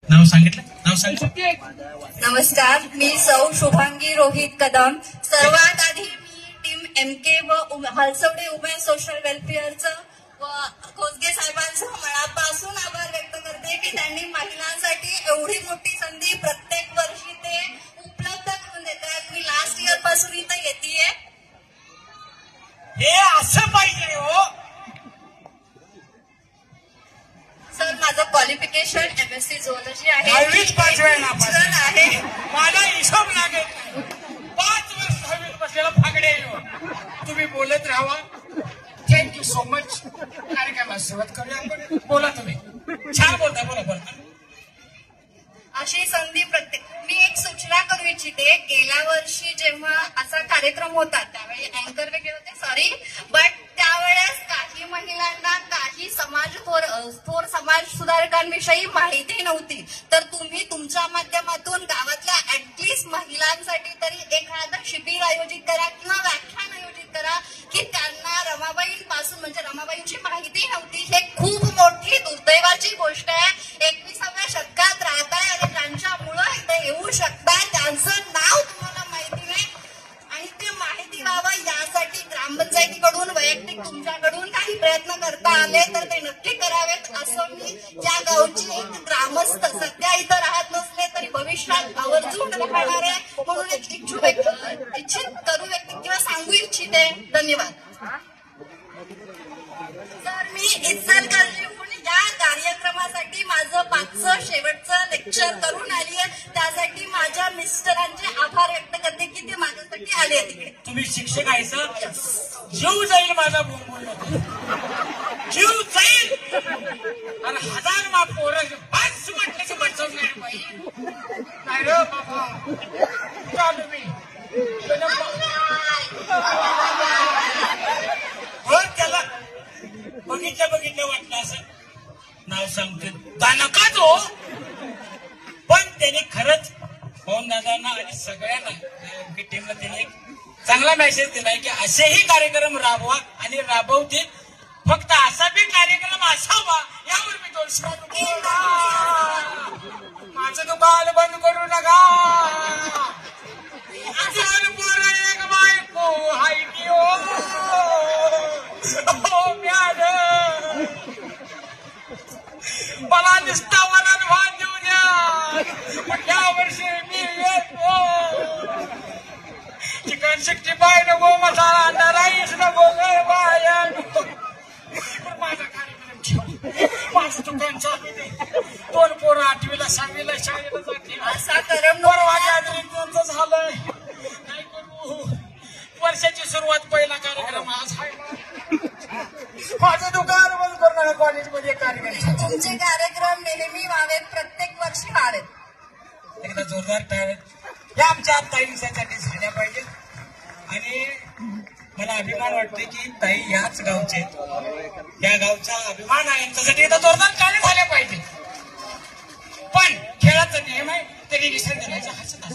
नाव सांगितलं. नमस्कार, मी सौ शुभांगी रोहित कदम. सर्वात आधी मी टीम MK व हालसवडे वुमेन सोशल वेलफेअरचं व खोसगे साहेबांचं मनापासून आभार व्यक्त करते की त्यांनी महिलांसाठी एवढी मोठी संधी प्रत्येक वर्षी ते उपलब्ध करून देतात. मी लास्ट इयर पासून इथं येतेय. हे असं पाहिजे हो सर. माझं क्वालिफिकेशन MSc झूलॉजी आहे. 5 वेळा नापास आहे. माझा हिशोब लागेल. 5 वर्ष 10वीत बसलेला फागडे. तुम्ही बोलत राहा. Thank you so much. कार्यक्रमाला सुरुवात करूया आपण. बोला तुम्ही. छान बोलता. बोला. अशी संधी प्रत्येक. मी एक सूचना करू इच्छिते. गेल्या वर्षी जेव्हा असा कार्यक्रम होता त्यावेळी अँकर वेगळे होते, सॉरी, बट त्यावेळेस काही महिलांना काही थोर समाज सुधारकांविषयी माहिती नव्हती. तर तुम्ही तुमच्या माध्यमातून गावातल्या ऍटलिस्ट महिलांसाठी तरी एखादं शिबिर आयोजित करा किंवा व्याख्यान आयोजित करा की त्यांना रमाबाईंपासून म्हणजे रमाबाईंची माहिती नव्हती. हे खूप मोठी दुर्दैवाची गोष्ट आहे. 21व्या शतकात राहताय आणि त्यांच्यामुळं इथे येऊ शकताय, त्यांचं नाव तुम्हाला माहिती नाही आणि ते माहिती व्हावं यासाठी ग्रामपंचायतीकडून वैयक्तिक तुमच्याकडून काही प्रयत्न करता आले तर ते नक्की करावेत असं मी या गावची एक ग्रामस्थ, सध्या इथं राहत नसले तरी भविष्यात आवर्जून राहणार आहे म्हणून एक इच्छित करू व्यक्त किंवा सांगू इच्छिते. धन्यवाद. सर, मी इचलकरंजीहून या कार्यक्रमासाठी माझं 5चं शेवटचं लेक्चर करून आली आहे. त्यासाठी माझ्या मिस्टरांचे आभार व्यक्त करते की ते माझ्यासाठी आले तिकडे. तुम्ही शिक्षक आहे सर. जीव जाईल माझा बोलणं. जीव जाईल आणि 1000 मा पोरं 5 म्हटल्याची बचत नाही पाहिजे. नाही रे बाबा. चालू मी त्याला बघितलं वाटलं असं नाव सांगतो दानकाच हो. पण त्याने खरंच पवन दादांना आणि सगळ्यांना टीमला त्याने एक चांगला मेसेज दिलाय की असेही कार्यक्रम राबवा आणि राबवतील. फक्त असा बी कार्यक्रम असावा यावर मी 200 रुपये. माझं दुकान बंद करू नका. एक बायको हाय की हो मला निष्ठा वरण भात देऊ द्या. या वर्षी मी येतो. चिकन 65 नको, मसाला अंडा राईस नको, बाया नको. माझा कार्यक्रम ठेवा. माझं दुकान चालू दे. 2 पोरं 8वीला 6वीला शाळेला जाते. असा करम परवाच्या त्यांचं झालंय. काय करू. वर्षाची सुरुवात पहिला कार्यक्रम आज आहे. माझं दुकान बंद करणार. कॉलेजमध्ये कार्यक्रम. तुमचे कार्यक्रम नेहमी व्हावेत, प्रत्येक वर्षी व्हावेत. एकदा जोरदार टाळ्या या आमच्या ताईंसाठी झाल्या पाहिजे. आणि मला अभिमान वाटतोय की ताई याच गावचे, या गावचा अभिमान आहे. यांच्यासाठी एकदा जोरदार टाळ्या झाल्या पाहिजे. पण खेळाचा नियम आहे. त्यांनी विसर्जनाच्या हसत